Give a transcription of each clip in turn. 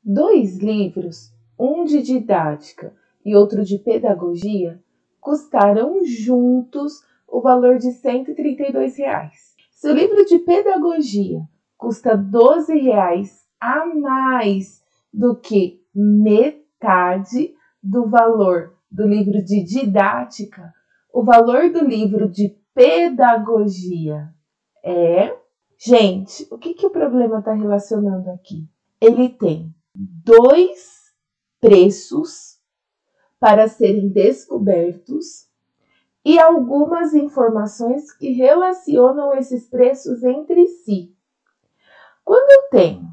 Dois livros, um de didática e outro de pedagogia, custaram juntos o valor de R$ 132. Se o livro de pedagogia custa R$ 12 a mais do que metade do valor do livro de didática, o valor do livro de pedagogia é... Gente, o que o problema está relacionando aqui? Ele tem dois preços para serem descobertos e algumas informações que relacionam esses preços entre si. Quando eu tenho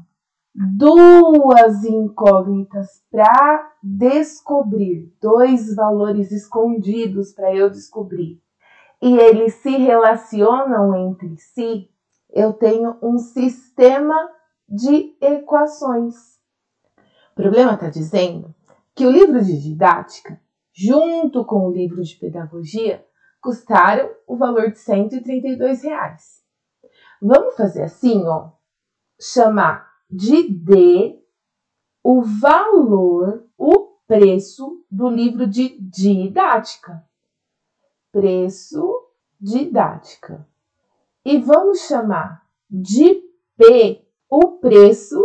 duas incógnitas para descobrir, dois valores escondidos para eu descobrir, e eles se relacionam entre si, eu tenho um sistema de equações. O problema está dizendo que o livro de didática, junto com o livro de pedagogia, custaram o valor de R$ 132. Vamos fazer assim, ó, chamar de D o valor, o preço do livro de didática. Preço didática. E vamos chamar de P o preço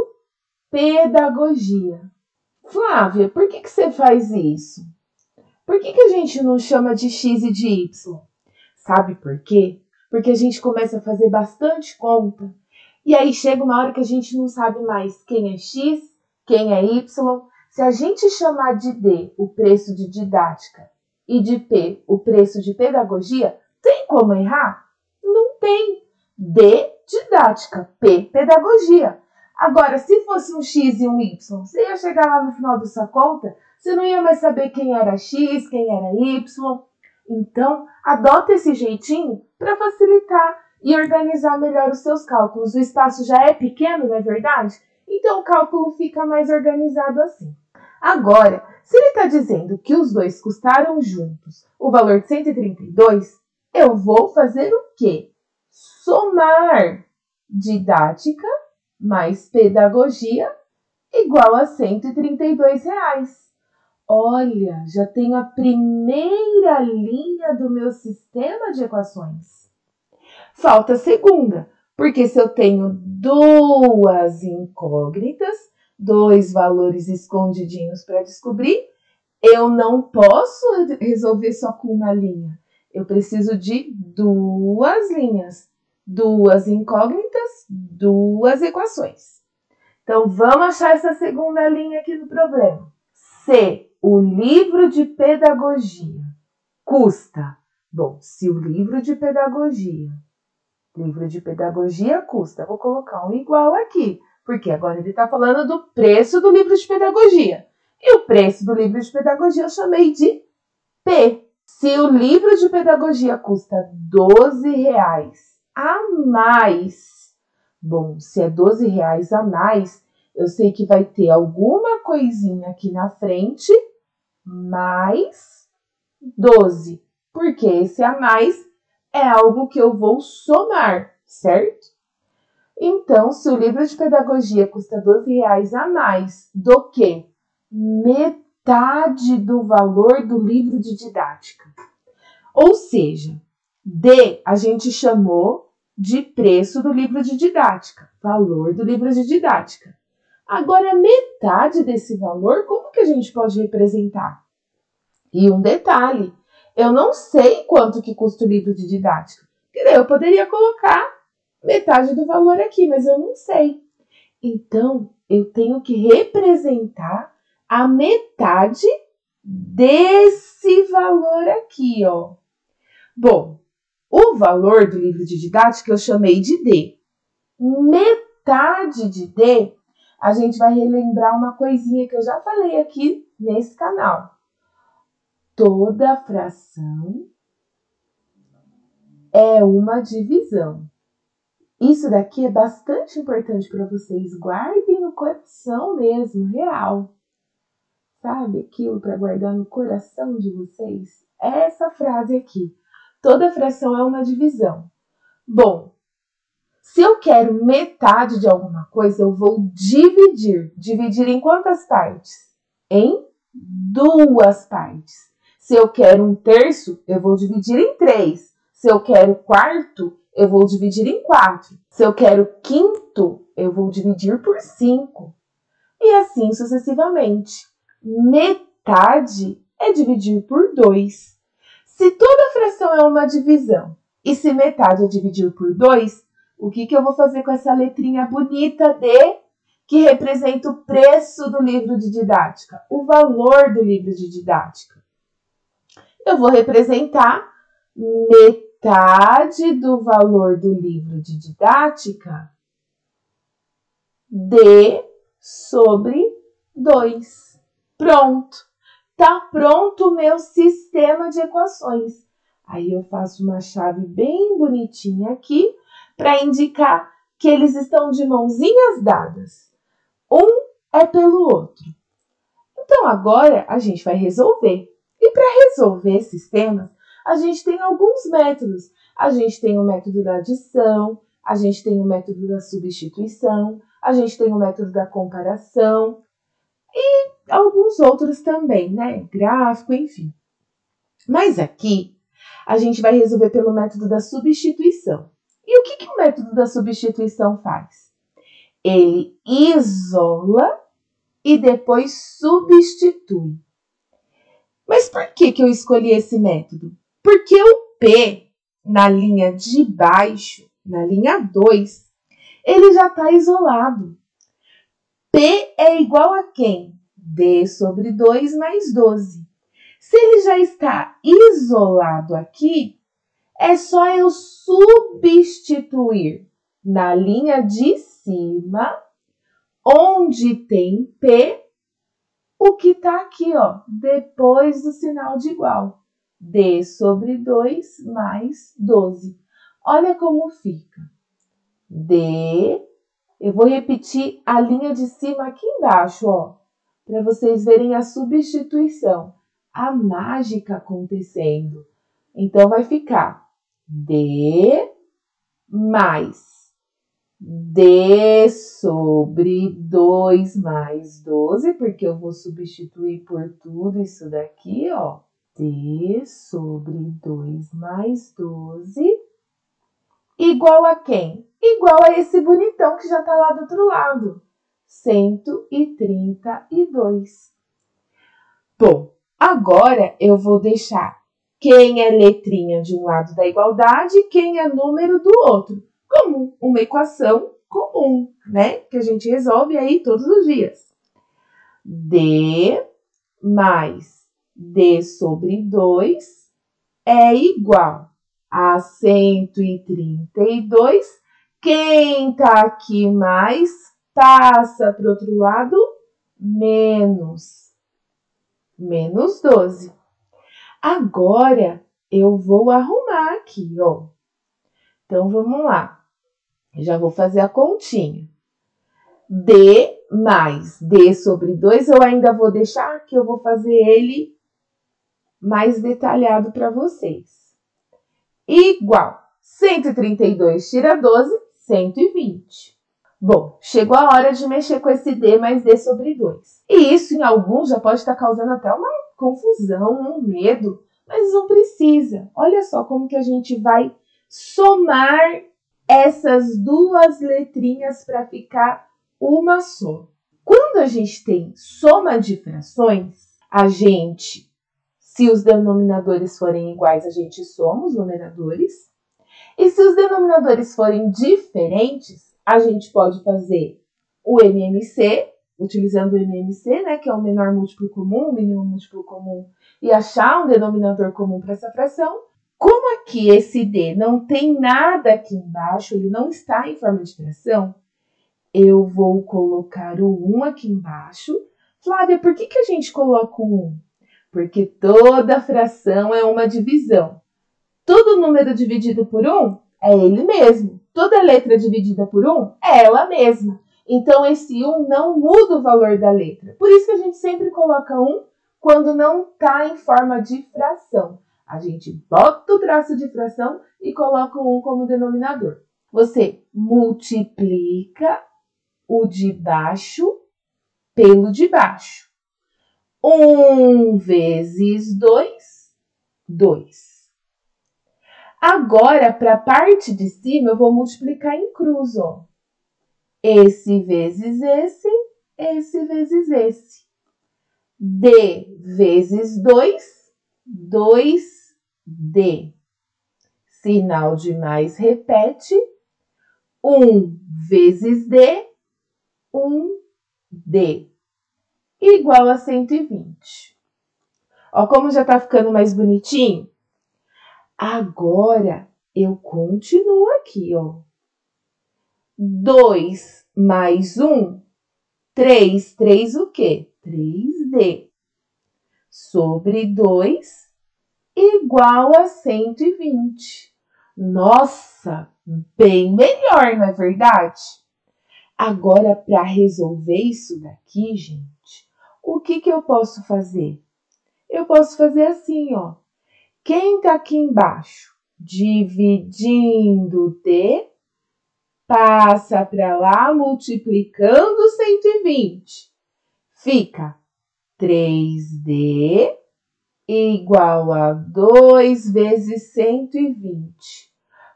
pedagogia. Flávia, por que você faz isso? Por que a gente não chama de X e de Y? Sabe por quê? Porque a gente começa a fazer bastante conta e aí chega uma hora que a gente não sabe mais quem é X, quem é Y. Se a gente chamar de D o preço de didática e de P o preço de pedagogia, tem como errar? Não tem. D, didática, P, pedagogia. Agora, se fosse um X e um Y, você ia chegar lá no final da sua conta, você não ia mais saber quem era X, quem era Y. Então, adota esse jeitinho para facilitar e organizar melhor os seus cálculos. O espaço já é pequeno, não é verdade? Então, o cálculo fica mais organizado assim. Agora, se ele está dizendo que os dois custaram juntos o valor de 132, eu vou fazer o quê? Somar didática mais pedagogia igual a R$ 132. Olha, já tenho a primeira linha do meu sistema de equações. Falta a segunda, porque se eu tenho duas incógnitas, dois valores escondidinhos para descobrir, eu não posso resolver só com uma linha. Eu preciso de duas linhas, duas incógnitas, duas equações. Então, vamos achar essa segunda linha aqui no problema. Se o livro de pedagogia custa... Bom, se o livro de pedagogia custa, vou colocar um igual aqui, porque agora ele está falando do preço do livro de pedagogia. E o preço do livro de pedagogia eu chamei de P. Se o livro de pedagogia custa R$ 12 a mais, bom, se é R$ 12 a mais, eu sei que vai ter alguma coisinha aqui na frente, mais 12, porque esse a mais é algo que eu vou somar, certo? Então, se o livro de pedagogia custa R$ 12 a mais do que metade do valor do livro de didática, ou seja, D a gente chamou de preço do livro de didática, valor do livro de didática. Agora, metade desse valor, como que a gente pode representar? E um detalhe, eu não sei quanto que custa o livro de didática. Eu poderia colocar metade do valor aqui, mas eu não sei. Então, eu tenho que representar a metade desse valor aqui, ó. Bom, o valor do livro de didática eu chamei de D. Metade de D, a gente vai relembrar uma coisinha que eu já falei aqui nesse canal. Toda fração é uma divisão. Isso daqui é bastante importante para vocês. Guardem no coração mesmo, real. Sabe aquilo para guardar no coração de vocês? Essa frase aqui. Toda fração é uma divisão. Bom, Se eu quero metade de alguma coisa, eu vou dividir. Dividir em quantas partes? Em 2 partes. Se eu quero 1/3, eu vou dividir em 3. Se eu quero 1/4, eu vou dividir em 4. Se eu quero 1/5, eu vou dividir por 5. E assim sucessivamente. Metade é dividir por 2. Se toda fração é uma divisão e se metade é dividir por 2, o que eu vou fazer com essa letrinha bonita D que representa o preço do livro de didática, o valor do livro de didática? Eu vou representar metade do valor do livro de didática D sobre 2. Pronto. Tá pronto o meu sistema de equações. Aí eu faço uma chave bem bonitinha aqui para indicar que eles estão de mãozinhas dadas. Um é pelo outro. Então agora a gente vai resolver. E para resolver sistemas, a gente tem alguns métodos. A gente tem o método da adição, a gente tem o método da substituição, a gente tem o método da comparação e alguns outros também, né? Gráfico, enfim. Mas aqui a gente vai resolver pelo método da substituição. E o que o método da substituição faz? Ele isola e depois substitui. Mas por que eu escolhi esse método? Porque o P, na linha de baixo, na linha 2, ele já está isolado. P é igual a quem? D sobre 2 mais 12. Se ele já está isolado aqui, é só eu substituir na linha de cima, onde tem P, o que está aqui, ó, depois do sinal de igual. D sobre 2 mais 12. Olha como fica. D, eu vou repetir a linha de cima aqui embaixo, ó, para vocês verem a substituição, a mágica acontecendo. Então, vai ficar D mais D sobre 2 mais 12, porque eu vou substituir por tudo isso daqui, ó. D sobre 2 mais 12, igual a quem? Igual a esse bonitão que já está lá do outro lado, 132. Bom, agora eu vou deixar quem é letrinha de um lado da igualdade e quem é número do outro, como uma equação comum, né? Que a gente resolve aí todos os dias. D mais D sobre 2 é igual a 132. Quem tá aqui mais passa para o outro lado, menos 12. Agora eu vou arrumar aqui, ó. Então vamos lá. Já vou fazer a continha. D mais D sobre 2, eu ainda vou deixar que eu vou fazer ele mais detalhado para vocês. Igual 132 tira 12, 120. Bom, chegou a hora de mexer com esse D mais D sobre 2. E isso em alguns já pode estar causando até uma confusão, um medo, mas não precisa. Olha só como que a gente vai somar essas duas letrinhas para ficar uma só. Quando a gente tem soma de frações, se os denominadores forem iguais, a gente soma os numeradores. E se os denominadores forem diferentes, a gente pode fazer o MMC, utilizando o MMC, né, que é o menor múltiplo comum, o mínimo múltiplo comum, e achar um denominador comum para essa fração. Como aqui esse D não tem nada aqui embaixo, ele não está em forma de fração, eu vou colocar o 1 aqui embaixo. Flávia, por que a gente coloca o 1? Porque toda fração é uma divisão. Todo número dividido por 1 é ele mesmo. Toda letra dividida por 1 é ela mesma. Então, esse 1 não muda o valor da letra. Por isso que a gente sempre coloca 1 quando não está em forma de fração. A gente bota o traço de fração e coloca o 1 como denominador. Você multiplica o de baixo pelo de baixo. 1 vezes 2, 2. Agora, para a parte de cima, eu vou multiplicar em cruz, ó. Esse vezes esse vezes esse. D vezes 2, 2D. Sinal de mais repete. 1 vezes D, 1D. Igual a 120. Ó como já tá ficando mais bonitinho? Agora, eu continuo aqui, ó. 2 mais 1, 3. 3 o quê? 3D. Sobre 2, igual a 120. Nossa, bem melhor, não é verdade? Agora, para resolver isso daqui, gente, o que eu posso fazer? Eu posso fazer assim, ó. Quem tá aqui embaixo? Dividindo D, passa para lá, multiplicando 120. Fica 3D igual a 2 vezes 120.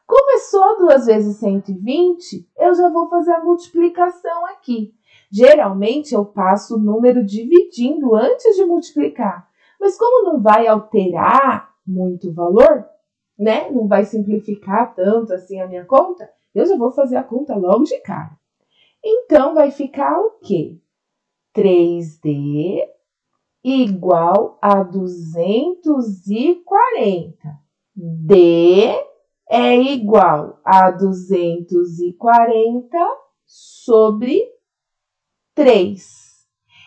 Como é só 2 vezes 120, eu já vou fazer a multiplicação aqui. Geralmente, eu passo o número dividindo antes de multiplicar. Mas como não vai alterar muito o valor, né? Não vai simplificar tanto assim a minha conta, eu já vou fazer a conta logo de cara. Então, vai ficar o quê? 3D igual a 240. D é igual a 240 sobre 3.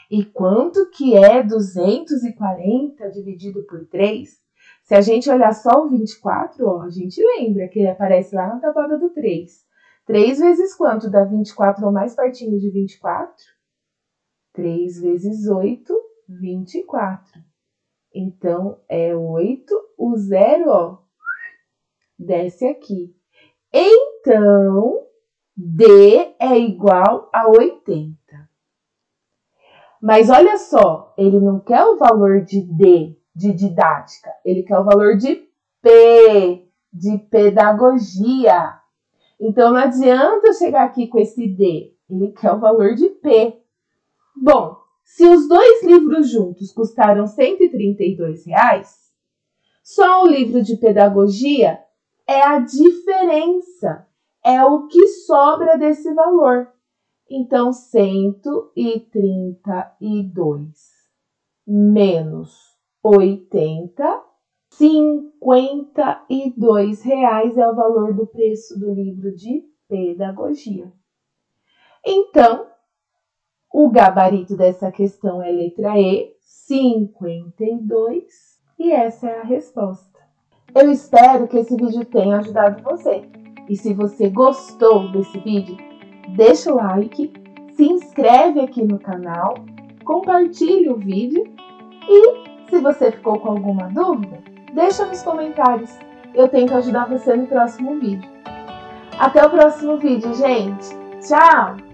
E quanto que é 240 dividido por 3? Se a gente olhar só o 24, ó, a gente lembra que ele aparece lá na tabuada do 3. 3 vezes quanto dá 24 ou mais pertinho de 24? 3 vezes 8, 24. Então, é 8, o 0, ó, desce aqui. Então, D é igual a 80. Mas olha só, ele não quer o valor de D, de didática. Ele quer o valor de P, de pedagogia. Então, não adianta eu chegar aqui com esse D. Ele quer o valor de P. Bom, se os dois livros juntos custaram R$ 132, só o livro de pedagogia é a diferença, é o que sobra desse valor. Então, 132 menos 80, R$52 é o valor do preço do livro de pedagogia. Então, o gabarito dessa questão é letra E, 52, e essa é a resposta. Eu espero que esse vídeo tenha ajudado você. E se você gostou desse vídeo, deixa o like, se inscreve aqui no canal, compartilhe o vídeo e, se você ficou com alguma dúvida, deixa nos comentários. Eu tento ajudar você no próximo vídeo. Até o próximo vídeo, gente! Tchau!